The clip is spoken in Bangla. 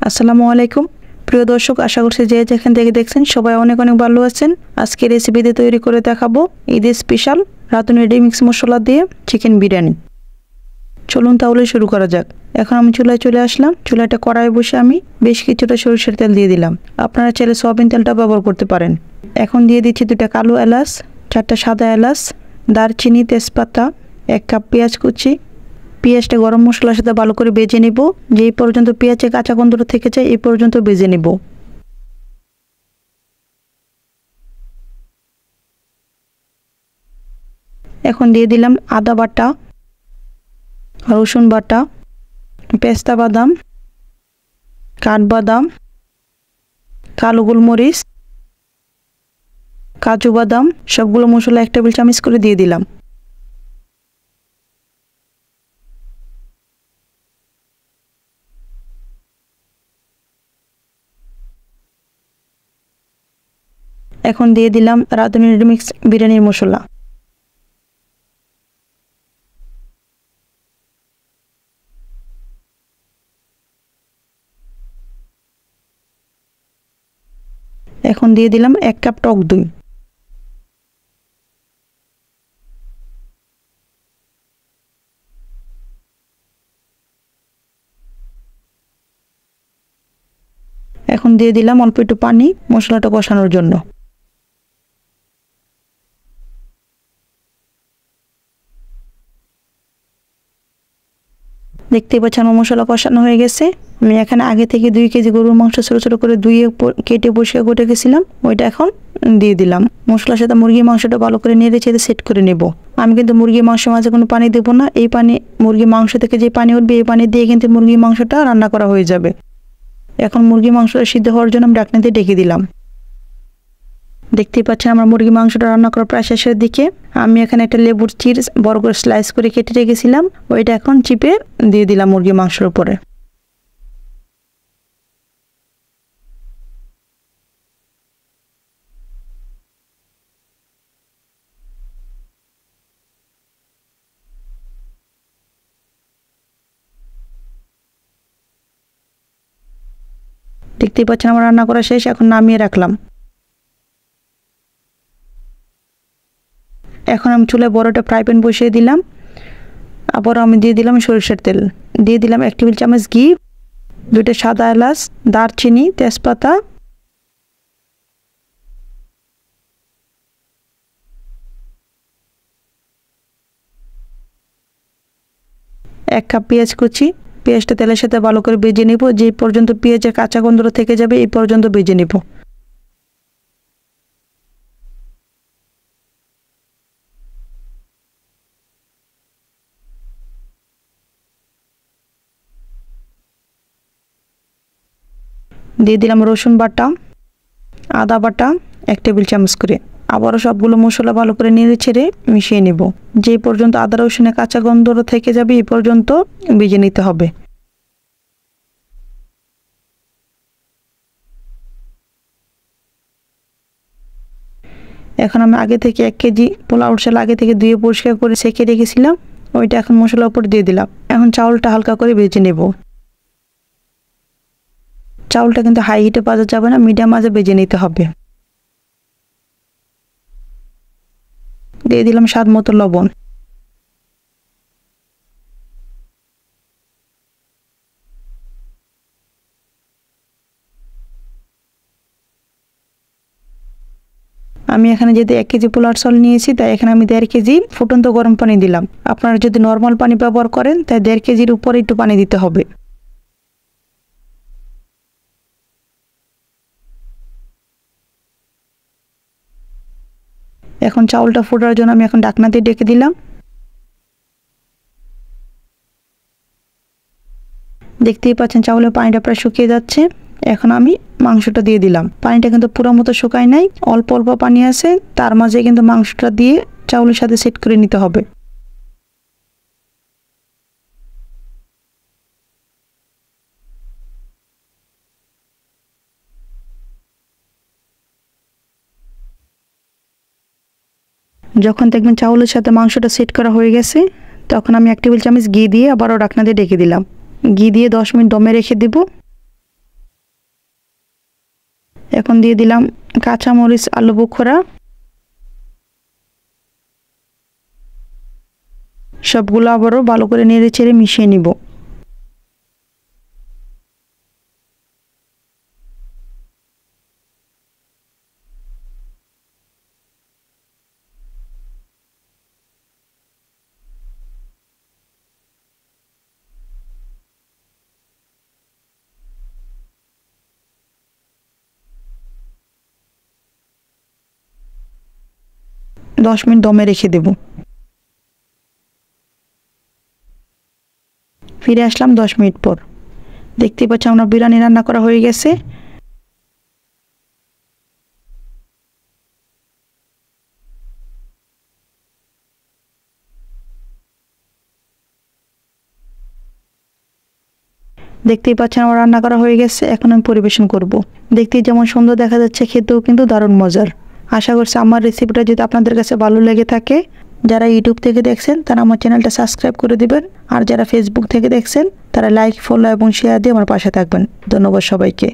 আসসালামু আলাইকুম প্রিয় দর্শক, আশা করছি যে যেখান থেকে দেখছেন সবাই অনেক অনেক ভালো আছেন। আজকে রেসিপিতে তৈরি করে দেখাবো ঈদের স্পেশাল রাঁধুনি রেডিমিক্স মশলা দিয়ে চিকেন বিরিয়ানি। চলুন তাহলে শুরু করা যাক। এখন আমি চুলায় চলে আসলাম। চুলাটা কড়াইয়ে বসে আমি বেশ কিছুটা সরিষার তেল দিয়ে দিলাম। আপনারা চাইলে সয়াবিন তেলটা ব্যবহার করতে পারেন। এখন দিয়ে দিচ্ছি 2টা কালো এলাচ, 4টা সাদা এলাচ, দারচিনি, তেজপাতা, 1 কাপ পেঁয়াজ কুচি। পেঁয়াজটা গরম মশলার সাথে ভালো করে ভেজে নিব। যেই পর্যন্ত পেঁয়াজের কাঁচা গন্ধটা থেকে যায় এই পর্যন্ত ভেজে নিব। এখন দিয়ে দিলাম আদা বাটা, রসুন বাটা, পেস্তা বাদাম, কাঠবাদাম, কালো গোলমরিচ, কাজু বাদাম, সবগুলো মশলা 1 টেবিল চামচ করে দিয়ে দিলাম। এখন দিয়ে দিলাম রাঁধুনি রেডিমিক্স বিরিয়ানির মশলা। এখন দিয়ে দিলাম 1 কাপ টক দই। এখন দিয়ে দিলাম অল্প একটু পানি মশলাটা কষানোর জন্য। দেখতেই পাচ্ছেন আমার মশলা কষানো হয়ে গেছে। আমি এখানে আগে থেকে 2 কেজি গরুর মাংস ছোটো ছোটো করে ধুয়ে কেটে পরিষ্কার করে গেছিলাম, ওইটা এখন দিয়ে দিলাম। মশলার সাথে মুরগির মাংসটা ভালো করে নেড়ে চেড়ে সেট করে নেব। আমি কিন্তু মুরগির মাংসের মাঝে কোনো পানি দেবো না। এই পানি, মুরগির মাংস থেকে যে পানি উঠবে এই পানি দিয়ে কিন্তু মুরগির মাংসটা রান্না করা হয়ে যাবে। এখন মুরগির মাংসটা সিদ্ধ হওয়ার জন্য আমি ঢাকনা দিয়ে ঢেকে দিলাম। দেখতেই পাচ্ছেন আমার মুরগির মাংসটা রান্না করা প্রায় শেষের দিকে। আমি এখানে একটা লেবুর চিড় বড় করে স্লাইস করে কেটে রেখেছিলাম, ওইটা এখন চিপে দিয়ে দিলাম মুরগির মাংসের উপরে। দেখতেই পাচ্ছেন আমার রান্না করা শেষ, এখন নামিয়ে রাখলাম। এখন আমি চুলায় বড় একটা ফ্রাই প্যান বসিয়ে দিলাম। আবার আমি দিয়ে দিলাম সরিষার তেল, দিয়ে দিলাম 1 টেবিল চামচ ঘি, 2টা সাদা এলাচ, দারচিনি, তেজপাতা, 1 কাপ পেঁয়াজ কুচি। পেঁয়াজটা তেলের সাথে ভালো করে ভেজে নেব। যে পর্যন্ত পেঁয়াজের কাঁচা গন্ধটা থেকে যাবে এই পর্যন্ত ভেজে নেব। দিয়ে দিলাম রসুন বাটা, আদা বাটা 1 টেবিল চামচ করে। আবারও সবগুলো মশলা ভালো করে নেড়ে ছেড়ে মিশিয়ে নেব। যে পর্যন্ত আদা রসুনের কাঁচা গন্ধটা থেকে যাবে এই পর্যন্ত ভেজে নিতে হবে। এখন আমি আগে থেকে 1 কেজি পোলাও চাল আগে থেকে ধুয়ে পরিষ্কার করে সেঁকে রেখেছিলাম, ওইটা এখন মশলার উপর দিয়ে দিলাম। এখন চাউলটা হালকা করে ভেজে নেব। চাউলটা কিন্তু হাই হিটে ভাজা যাবে না, মিডিয়াম আঁচে ভেজে নিতে হবে। দিয়ে দিলাম স্বাদ মতো লবণ। আমি এখানে যেহেতু 1 কেজি পোলার চাল নিয়েছি তাই এখানে আমি 1.5 কেজি ফুটন্ত গরম পানি দিলাম। আপনারা যদি নর্মাল পানি ব্যবহার করেন তাই 1.5 কেজির উপরে একটু পানি দিতে হবে। এখন চাউলটা ফোটার জন্য আমি এখন ঢাকনা দিয়ে ঢেকে দিলাম। দেখতেই পাচ্ছেন চাউলের পানিটা প্রায় শুকিয়ে যাচ্ছে। এখন আমি মাংসটা দিয়ে দিলাম। পানিটা কিন্তু পুরো মতো শুকায় নাই, অল্প অল্প পানি আছে, তার মাঝে কিন্তু মাংসটা দিয়ে চাউলের সাথে সেট করে নিতে হবে। যখন দেখবেন চাউলের সাথে মাংসটা সেট করা হয়ে গেছে তখন আমি 1 টেবিল চামচ ঘি দিয়ে আবারও ঢাকনা দিয়ে ঢেকে দিলাম। ঘি দিয়ে 10 মিনিট দমে রেখে দেব। এখন দিয়ে দিলাম কাঁচামরিচ আলু বোখরা। সবগুলো আবারও ভালো করে নেড়ে চেড়ে মিশিয়ে নিব। দশ মিনিট দমে রেখে দেব। ফিরে আসলাম 10 মিনিট পর। দেখতে পাচ্ছি আমার বিরিয়ানি রান্না করা হয়ে গেছে। দেখতেই পাচ্ছেন আমার রান্না করা হয়ে গেছে। এখন আমি পরিবেশন করব। দেখতে যেমন সুন্দর দেখা যাচ্ছে, খেতেও কিন্তু দারুণ মজার। আশা করছি আমার রেসিপিটা যদি আপনাদের কাছে ভালো লেগে থাকে, যারা ইউটিউব থেকে দেখছেন তারা আমার চ্যানেলটা সাবস্ক্রাইব করে দিবেন, আর যারা ফেসবুক থেকে দেখছেন তারা লাইক, ফলো এবং শেয়ার দিয়ে আমার পাশে থাকবেন। ধন্যবাদ সবাইকে।